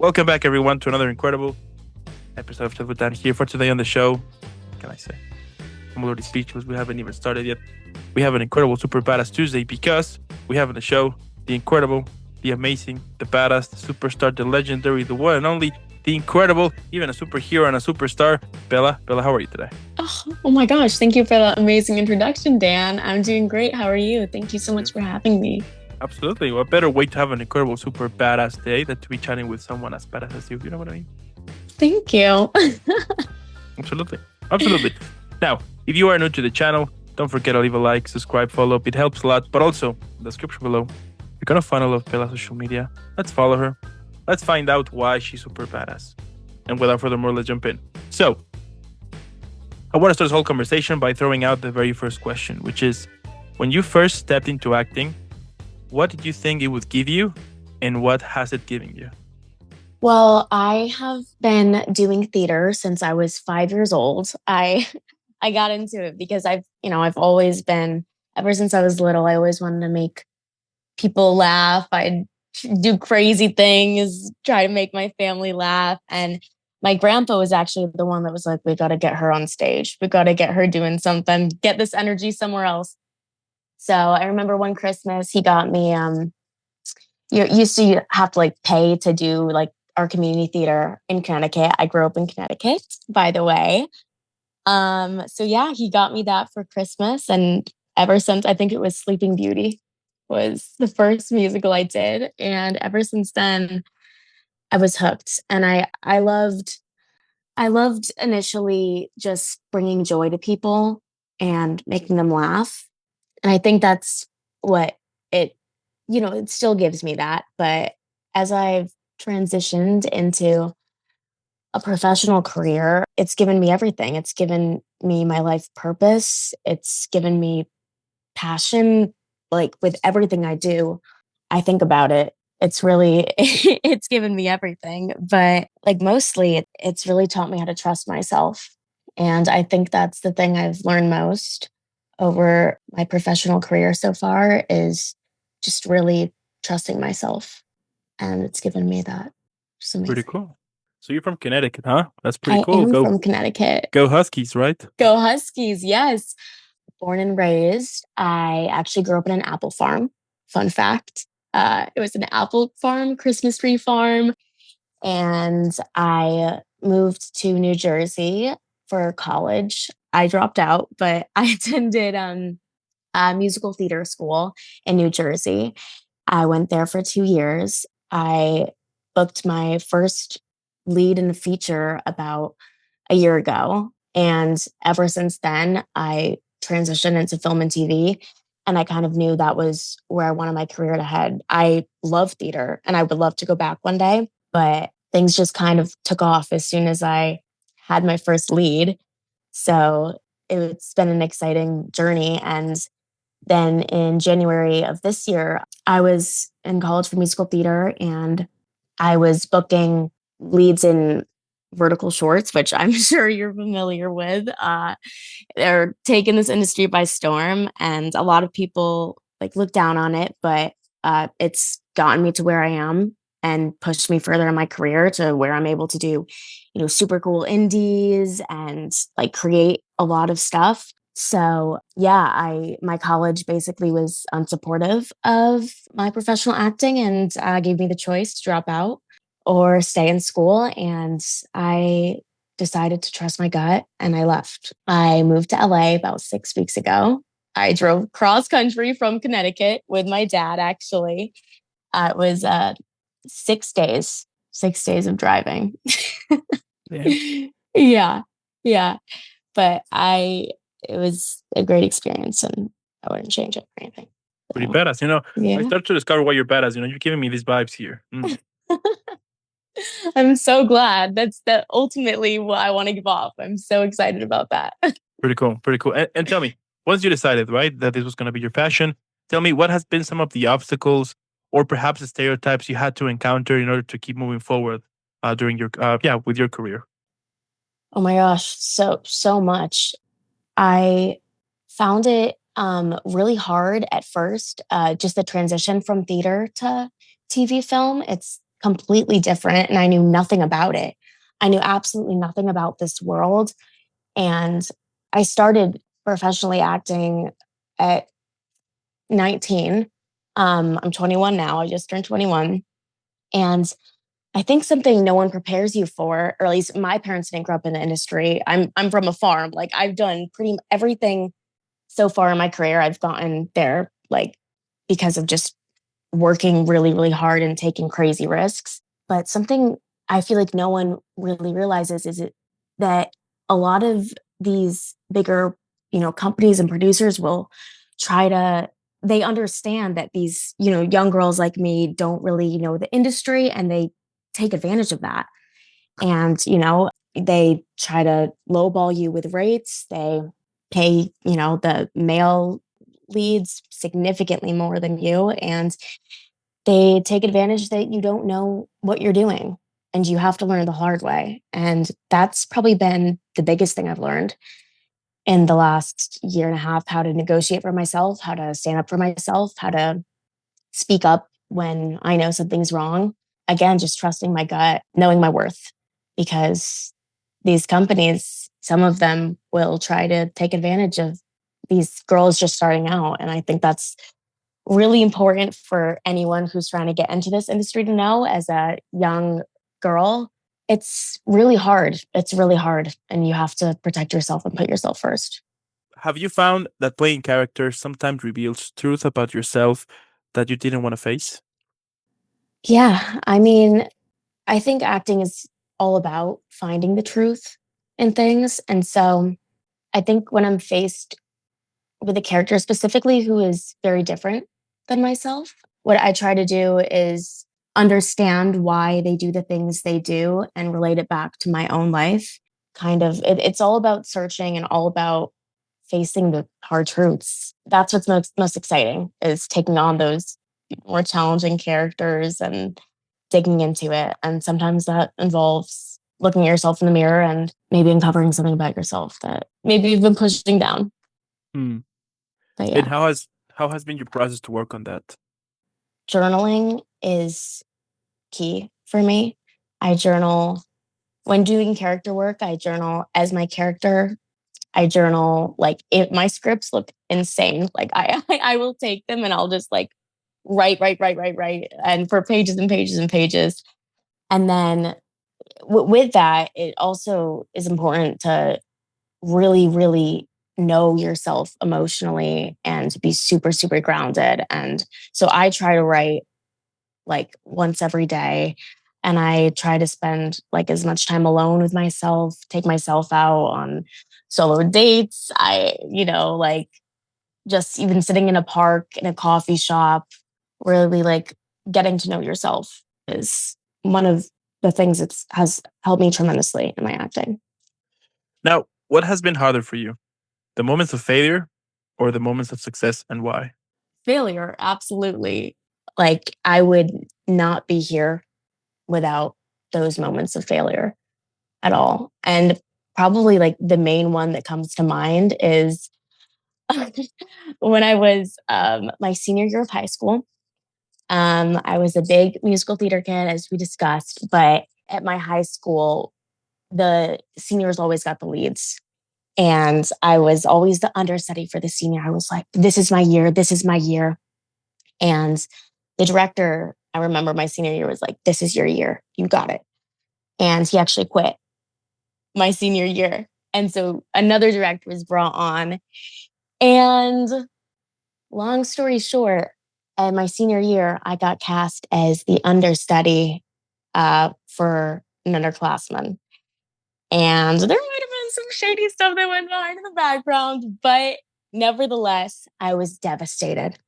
Welcome back, everyone, to another incredible episode of Chat with Dan here for today on the show. What can I say? I'm already speechless. We haven't even started yet. We have an incredible, super badass Tuesday because we have on the show the incredible, the amazing, the badass, the superstar, the legendary, the one and only, the incredible, even a superhero and a superstar, Bella. Bella, how are you today? Oh my gosh. Thank you for that amazing introduction, Dan. I'm doing great. How are you? Thank you so much for having me. Absolutely. What better way to have an incredible, super badass day than to be chatting with someone as badass as you? You know what I mean? Thank you. Absolutely. Absolutely. Now, if you are new to the channel, don't forget to leave a like, subscribe, follow up. It helps a lot. But also, in the description below, you're going to find all of Bella's social media. Let's follow her. Let's find out why she's super badass. And without further ado, let's jump in. So, I want to start this whole conversation by throwing out the very first question, which is, when you first stepped into acting, what did you think it would give you, and what has it given you? Well, I have been doing theater since I was 5 years old. I got into it because I've always been, ever since I was little, I always wanted to make people laugh. I'd do crazy things, try to make my family laugh. And my grandpa was actually the one that was like, we got to get her on stage. We got to get her doing something, get this energy somewhere else. So I remember one Christmas he got me, you used to have to like pay to do like our community theater in Connecticut. I grew up in Connecticut, by the way. So yeah, he got me that for Christmas. And ever since, I think it was Sleeping Beauty was the first musical I did. And ever since then, I was hooked. And I loved initially just bringing joy to people and making them laugh. And I think that's what it, it still gives me that. But as I've transitioned into a professional career, it's given me everything. It's given me my life purpose. It's given me passion. Like with everything I do, I think about it. It's really, it's given me everything. But like mostly, it's really taught me how to trust myself. And I think that's the thing I've learned most over my professional career so far is just really trusting myself. And it's given me that. Just Pretty amazing. cool. So you're from Connecticut, huh? That's pretty I cool. am from Connecticut. Go Huskies, right? Go Huskies, yes. Born and raised. I actually grew up in an apple farm. Fun fact. It was an apple farm, Christmas tree farm. And I moved to New Jersey for college. I dropped out, but I attended a musical theater school in New Jersey. I went there for 2 years. I booked my first lead in a feature about a year ago. And ever since then, I transitioned into film and TV. And I kind of knew that was where I wanted my career to head. I love theater and I would love to go back one day, but things just kind of took off as soon as I had my first lead. So it's been an exciting journey. And then in January of this year, I was in college for musical theater and I was booking leads in vertical shorts, which I'm sure you're familiar with. They're taking this industry by storm, and a lot of people like look down on it, but it's gotten me to where I am and pushed me further in my career to where I'm able to do, super cool indies and like create a lot of stuff. So yeah, my college basically was unsupportive of my professional acting and gave me the choice to drop out or stay in school. And I decided to trust my gut and I left. I moved to LA about 6 weeks ago. I drove cross country from Connecticut with my dad, actually. It was 6 days of driving. Yeah, yeah. But it was a great experience and I wouldn't change it for anything. Pretty So, badass. I yeah. start to discover why you're badass. You're giving me these vibes here. I'm so glad. That's ultimately what I want to give off. I'm so excited about that. Pretty cool. Pretty cool. And tell me, once you decided, right, that this was going to be your passion, tell me what has been some of the obstacles or perhaps the stereotypes you had to encounter in order to keep moving forward during your, with your career. Oh my gosh, so much. I found it really hard at first, just the transition from theater to TV film. It's completely different and I knew nothing about it. I knew absolutely nothing about this world. And I started professionally acting at 19. I'm 21 now. I just turned 21. And I think something no one prepares you for, or at least my parents didn't grow up in the industry. I'm from a farm. Like I've done pretty everything so far in my career. I've gotten there like because of just working really, really hard and taking crazy risks. But something I feel like no one really realizes is that a lot of these bigger, companies and producers will try to they understand that these, young girls like me don't really know the industry and they take advantage of that. And, they try to lowball you with rates. They pay, the male leads significantly more than you. And they take advantage that you don't know what you're doing and you have to learn the hard way. And that's probably been the biggest thing I've learned in the last year and a half, how to negotiate for myself, how to stand up for myself, how to speak up when I know something's wrong. Again, just trusting my gut, knowing my worth, because these companies, some of them will try to take advantage of these girls just starting out. And I think that's really important for anyone who's trying to get into this industry to know as a young girl. It's really hard. It's really hard. And you have to protect yourself and put yourself first. Have you found that playing characters sometimes reveals truth about yourself that you didn't want to face? Yeah. I mean, I think acting is all about finding the truth in things. And so I think when I'm faced with a character specifically who is very different than myself, what I try to do is understand why they do the things they do and relate it back to my own life. It's all about searching and all about facing the hard truths. That's what's most exciting is taking on those more challenging characters and digging into it. And sometimes that involves looking at yourself in the mirror and maybe uncovering something about yourself that maybe you've been pushing down. Hmm. But And yeah, how has been your process to work on that? journaling is key for me. I journal when doing character work, I journal as my character. I journal like if my scripts look insane. Like I will take them and I'll just like write, and for pages and pages and pages. And then with that, it also is important to really, really know yourself emotionally and to be super, super grounded. And so I try to write like once every day. And I try to spend like as much time alone with myself, take myself out on solo dates. Like just even sitting in a park, in a coffee shop, really like getting to know yourself is one of the things that has helped me tremendously in my acting. Now, what has been harder for you? The moments of failure or the moments of success, and why? Failure, absolutely. Like I would not be here without those moments of failure at all. And probably like the main one that comes to mind is when I was my senior year of high school. I was a big musical theater kid, as we discussed, but at my high school, the seniors always got the leads. And I was always the understudy for the senior. I was like, this is my year. This is my year. And the director, I remember my senior year was like, this is your year. You got it. And he actually quit my senior year. And so another director was brought on. And long story short, in my senior year, I got cast as the understudy for an underclassman. And there might have been some shady stuff that went behind in the background, but nevertheless, I was devastated.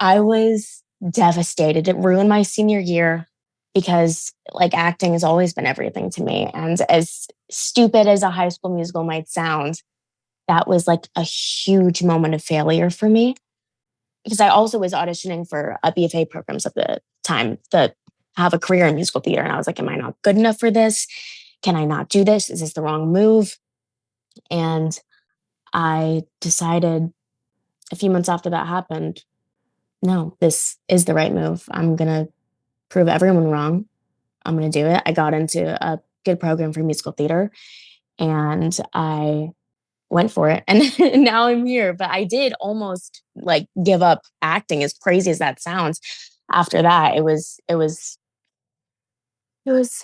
I was devastated. It ruined my senior year because like acting has always been everything to me. And as stupid as a High School Musical might sound, that was like a huge moment of failure for me because I also was auditioning for a BFA programs at the time to have a career in musical theater. And I was like, am I not good enough for this? Can I not do this? Is this the wrong move? And I decided a few months after that happened, no, this is the right move. I'm going to prove everyone wrong. I'm going to do it. I got into a good program for musical theater and I went for it. And now I'm here. But I did almost like give up acting, as crazy as that sounds. After that, it was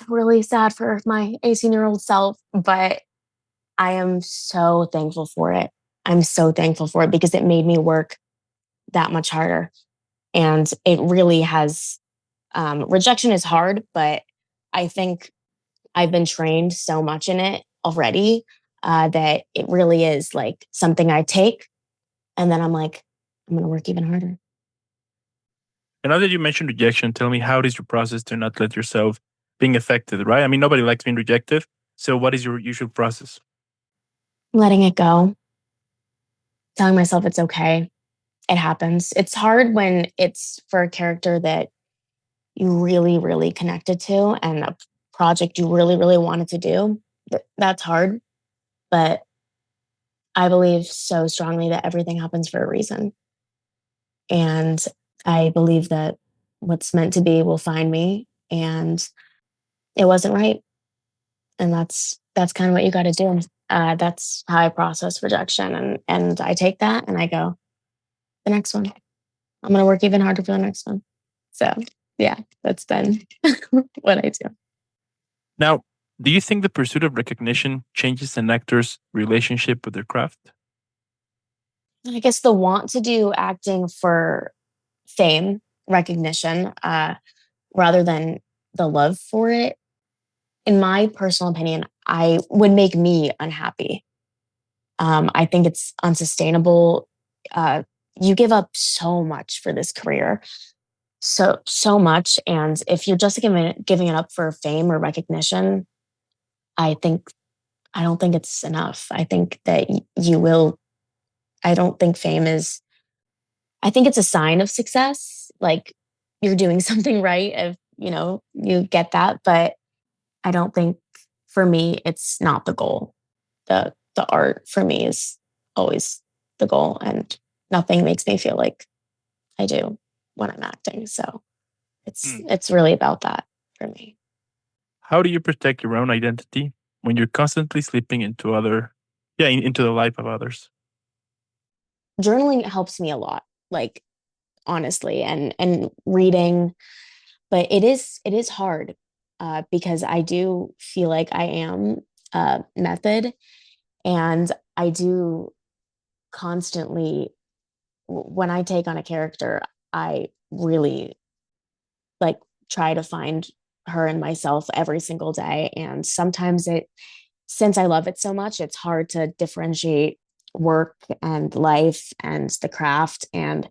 really sad for my 18-year-old self, but I am so thankful for it. I'm so thankful for it because it made me work that much harder. And it really has, rejection is hard, but I think I've been trained so much in it already that it really is like something I take. And then I'm like, I'm going to work even harder. And now that you mentioned rejection, tell me, how is your process to not let yourself being affected, right? I mean, nobody likes being rejected. So what is your usual process? Letting it go, telling myself it's okay. It happens. It's hard when it's for a character that you really, really connected to and a project you really, really wanted to do. That's hard. But I believe so strongly that everything happens for a reason. And I believe that what's meant to be will find me. And it wasn't right. And that's kind of what you got to do. That's how I process rejection. And I take that and I go, the next one. I'm going to work even harder for the next one. So, yeah, that's been what I do. Now, do you think the pursuit of recognition changes an actor's relationship with their craft? I guess the want to do acting for fame, recognition, rather than the love for it, in my personal opinion, I would make me unhappy. I think it's unsustainable. You give up so much for this career, so much, and if you're just giving it up for fame or recognition, I think I don't think it's enough. I think that you will. I don't think fame is. I think it's a sign of success. Like you're doing something right if you get that, but I don't think for me it's not the goal. The art for me is always the goal, and nothing makes me feel like I do when I'm acting. So it's Hmm. it's really about that for me. How do you protect your own identity when you're constantly slipping into into the life of others? Journaling helps me a lot, like honestly, and reading, but it is hard because I do feel like I am method, and I do constantly when I take on a character, I really like try to find her and myself every single day. And sometimes since I love it so much, it's hard to differentiate work and life and the craft. And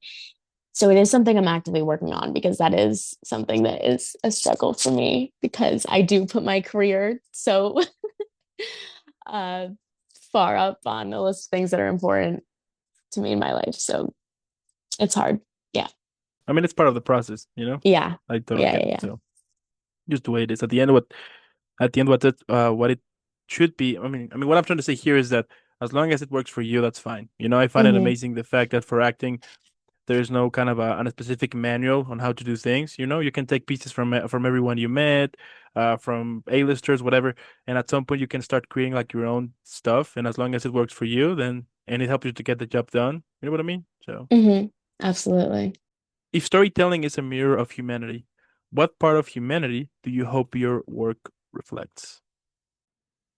so it is something I'm actively working on because that is something that is a struggle for me because I do put my career so uh, far up on the list of things that are important to me in my life. So it's hard. Yeah. I mean, it's part of the process, you know? Yeah. I totally Yeah. get Yeah. it. Yeah. So just the way it is. At the end, what it should be. I mean, what I'm trying to say here is that as long as it works for you, that's fine. I find it Mm-hmm. amazing the fact that for acting, there's no kind of a specific manual on how to do things. You can take pieces from everyone you met, from A-listers, whatever, and at some point you can start creating like your own stuff. And as long as it works for you, then and it helps you to get the job done. You know what I mean? So, Mm-hmm. Absolutely. if storytelling is a mirror of humanity, what part of humanity do you hope your work reflects?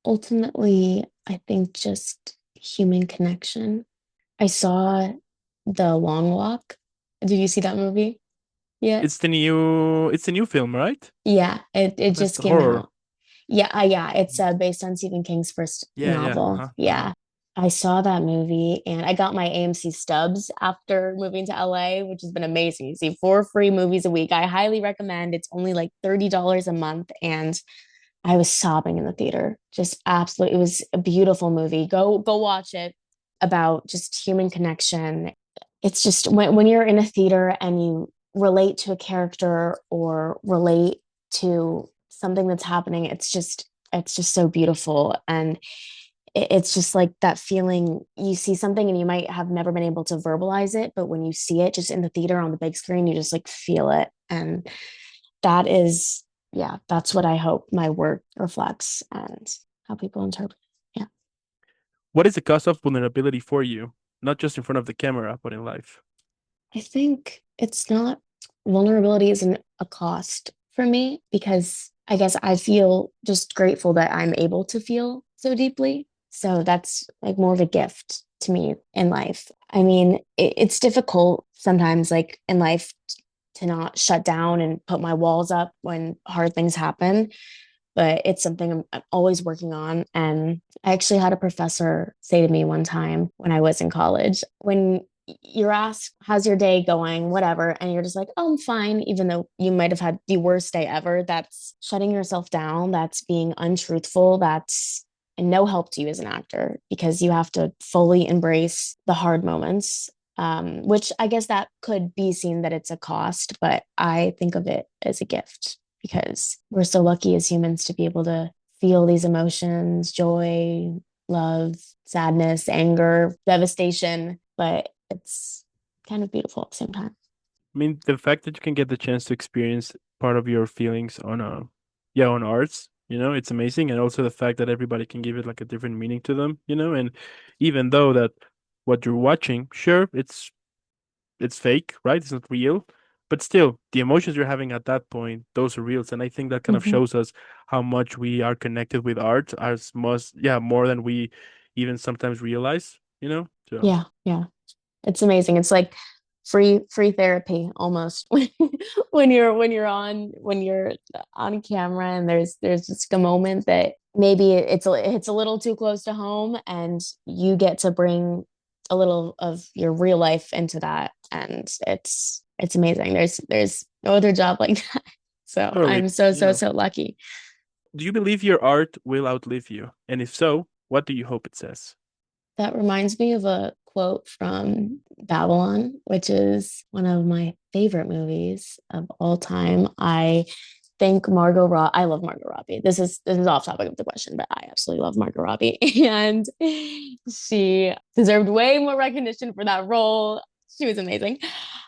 Ultimately, I think just human connection. I saw The Long Walk. Did you see that movie yet? It's the new film, right? Yeah, it That's just the came horror. out. Yeah. It's based on Stephen King's first Yeah, yeah. novel. Uh-huh. Uh-huh. Yeah, I saw that movie and I got my AMC stubs after moving to LA, which has been amazing. You see 4 free movies a week. I highly recommend. It's only like $30 a month, and I was sobbing in the theater. Just absolutely, it was a beautiful movie. Go watch it. About just human connection. It's just when you're in a theater and you relate to a character or relate to something that's happening, it's just so beautiful. And it's just like that feeling you see something and you might have never been able to verbalize it, but when you see it just in the theater on the big screen, you just like feel it. And that is, yeah, that's what I hope my work reflects and how people interpret it. Yeah. What is the cost of vulnerability for you? Not just in front of the camera, but in life. I think it's not, vulnerability isn't a cost for me because I guess I feel just grateful that I'm able to feel so deeply. So that's like more of a gift to me in life. I mean, it's difficult sometimes, like in life, to not shut down and put my walls up when hard things happen, but it's something I'm always working on. And I actually had a professor say to me one time when I was in college, when you're asked, how's your day going, whatever, and you're just like, oh, I'm fine, even though you might have had the worst day ever, that's shutting yourself down. That's being untruthful. That's and no help to you as an actor because you have to fully embrace the hard moments, which I guess that could be seen that it's a cost, but I think of it as a gift because we're so lucky as humans to be able to feel these emotions, joy, love, sadness, anger, devastation, but it's kind of beautiful at the same time. I mean, the fact that you can get the chance to experience part of your feelings on yeah, on arts, it's amazing. And also the fact that everybody can give it like a different meaning to them, and even though that what you're watching, sure, it's fake, right? It's not real, but still, the emotions you're having at that point, those are real. And I think that kind of Mm-hmm. shows us how much we are connected with art, as much, yeah, more than we even sometimes realize. So Yeah, yeah. It's amazing. It's like free therapy almost when you're on camera and there's just a moment that maybe it's a little too close to home and you get to bring a little of your real life into that and it's amazing. There's no other job like that. So totally, I'm so you so know. so lucky. Do you believe your art will outlive you? And if so, what do you hope it says? That reminds me of a quote from Babylon, which is one of my favorite movies of all time. I love Margot Robbie. This is off topic of the question, but I absolutely love Margot Robbie. And she deserved way more recognition for that role. She was amazing.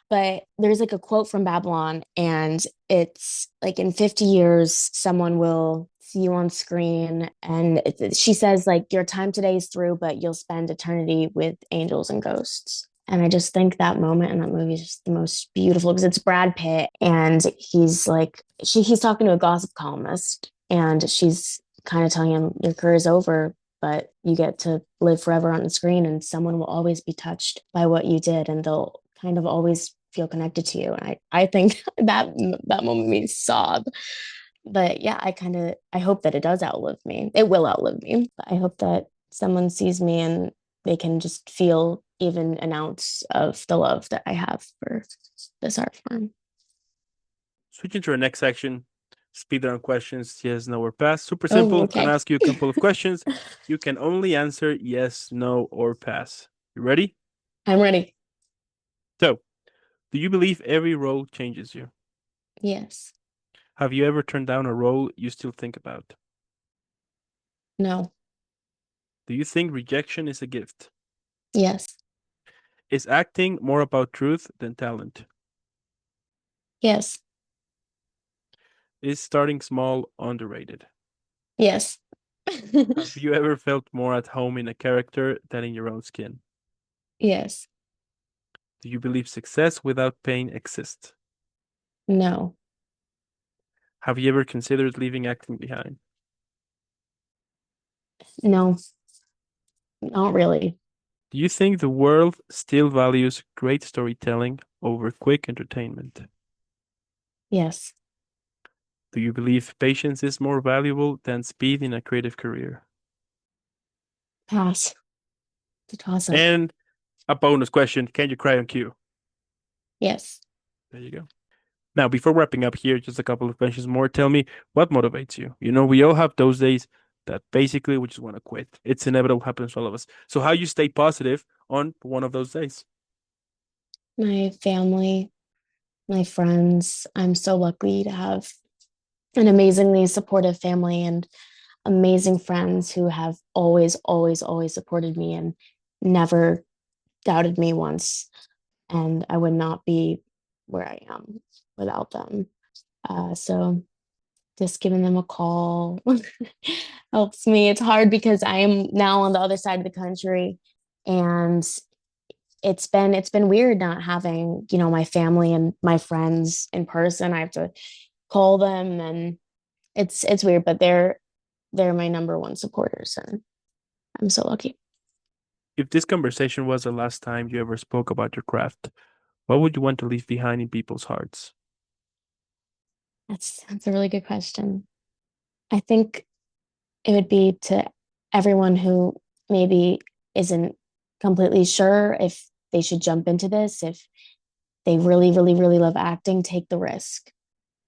But there's like a quote from Babylon, and it's like in 50 years, someone will see you on screen. And she says, like, your time today is through, but you'll spend eternity with angels and ghosts. And I just think that moment in that movie is just the most beautiful because it's Brad Pitt and he's talking to a gossip columnist and she's kind of telling him your career is over, but you get to live forever on the screen and someone will always be touched by what you did and they'll kind of always feel connected to you. And I think that moment made me sob. But yeah, I hope that it does outlive me. It will outlive me. But I hope that someone sees me and they can just feel even an ounce of the love that I have for this art form. Switching to our next section, speed round questions, yes, no, or pass. Super Oh, simple. Gonna okay. ask you a couple of questions. You can only answer yes, no, or pass. You ready? I'm ready. So, do you believe every role changes you? Yes. Have you ever turned down a role you still think about? No. Do you think rejection is a gift? Yes. Is acting more about truth than talent? Yes. Is starting small underrated? Yes. Have you ever felt more at home in a character than in your own skin? Yes. Do you believe success without pain exists? No. Have you ever considered leaving acting behind? No. Not really. Do you think the world still values great storytelling over quick entertainment? Yes. Do you believe patience is more valuable than speed in a creative career? Pass. It's a toss up. And a bonus question, can you cry on cue? Yes. There you go. Now, before wrapping up here, just a couple of questions more. Tell me what motivates you. We all have those days that basically we just want to quit. It's inevitable, happens to all of us. So, how you stay positive on one of those days? My family, my friends. I'm so lucky to have an amazingly supportive family and amazing friends who have always, always, always supported me and never doubted me once. And I would not be where I am without them. So just giving them a call helps me. It's hard because I am now on the other side of the country, and it's been weird not having, my family and my friends in person. I have to call them, and it's weird, but they're my number one supporters, and I'm so lucky. If this conversation was the last time you ever spoke about your craft, what would you want to leave behind in people's hearts? That's a really good question. I think it would be to everyone who maybe isn't completely sure if they should jump into this, if they really, really, really love acting, take the risk.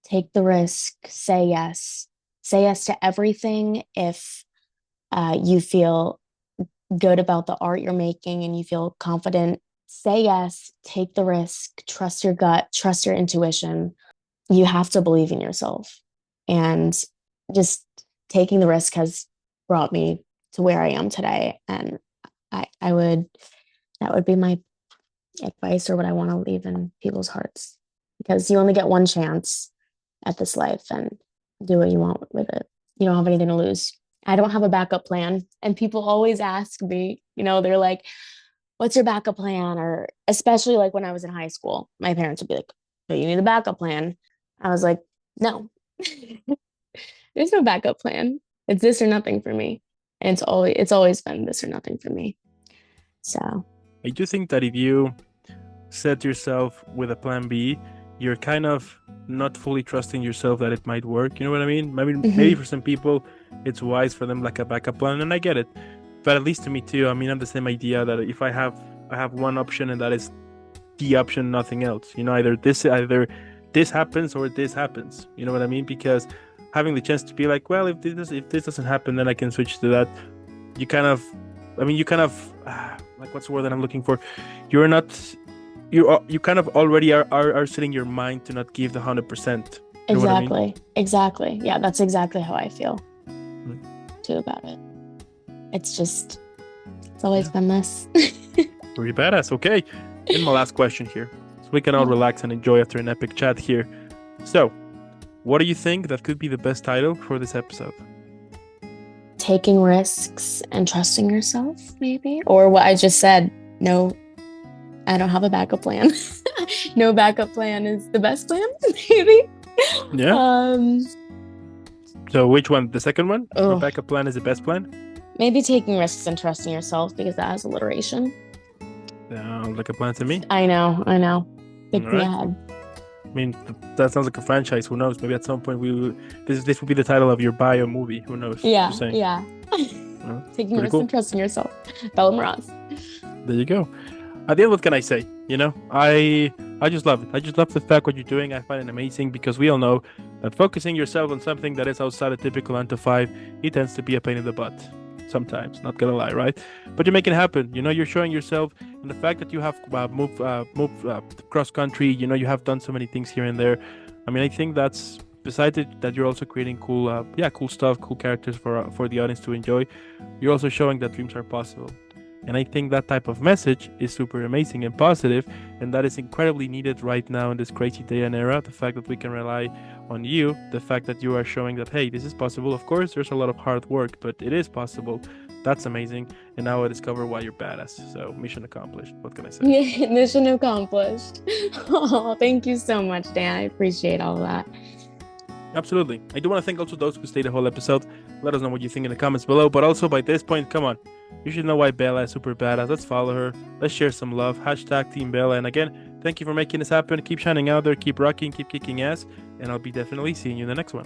Take the risk, say yes. Say yes to everything if you feel good about the art you're making and you feel confident. Say yes, take the risk, trust your gut, trust your intuition. You have to believe in yourself. And just taking the risk has brought me to where I am today. And I would, that would be my advice, or what I want to leave in people's hearts, because you only get one chance at this life, and do what you want with it. You don't have anything to lose. I don't have a backup plan. And people always ask me, they're like, what's your backup plan? Or especially like when I was in high school, my parents would be like, "Do you need a backup plan?" I was like, no, there's no backup plan. It's this or nothing for me. And it's always been this or nothing for me. So I do think that if you set yourself with a plan B, you're kind of not fully trusting yourself that it might work. You know what I mean? Maybe for some people, it's wise for them like a backup plan, and I get it. But at least to me too, I mean, I'm the same idea that if I have one option, and that is the option, nothing else. Either this happens or this happens. You know what I mean? Because having the chance to be like, well, if this doesn't happen, then I can switch to that. You kind of, like, what's the word that I'm looking for? You're not. You kind of already are setting your mind to not give the 100%. You know what I mean? Exactly. Yeah, that's exactly how I feel too about it. It's always been this. Pretty badass. Okay. And my last question here, so we can all relax and enjoy after an epic chat here. So, what do you think that could be the best title for this episode? Taking risks and trusting yourself, maybe, or what I just said. No, I don't have a backup plan. No backup plan is the best plan, maybe. Yeah. So which one? The second one? Oh. No backup plan is the best plan? Maybe taking risks and trusting yourself, because that has alliteration. Sounds like a plan to me. I know. Think me ahead. I mean, that sounds like a franchise. Who knows? Maybe at some point this will be the title of your bio movie. Who knows? Yeah. Taking risks and trusting yourself. Bella Mraz. There you go. At the end, what can I say? I just love it. I just love the fact what you're doing. I find it amazing, because we all know that focusing yourself on something that is outside a typical 9 to 5, it tends to be a pain in the butt. Sometimes, not gonna lie, right? But you make it happen. You're showing yourself, and the fact that you have moved cross country. You have done so many things here and there. I mean, I think that's, besides it, that you're also creating cool stuff, cool characters for the audience to enjoy. You're also showing that dreams are possible. And I think that type of message is super amazing and positive, and that is incredibly needed right now in this crazy day and era. The fact that we can rely on you, the fact that you are showing that, hey, this is possible. Of course, there's a lot of hard work, but it is possible. That's amazing. And now I discover why you're badass. So mission accomplished. What can I say? Mission accomplished. Oh, thank you so much, Dan. I appreciate all of that. Absolutely. I do want to thank also those who stayed the whole episode. Let us know what you think in the comments below. But also, by this point, come on. You should know why Bella is super badass. Let's follow her. Let's share some love. Hashtag Team Bella. And again, thank you for making this happen. Keep shining out there. Keep rocking. Keep kicking ass. And I'll be definitely seeing you in the next one.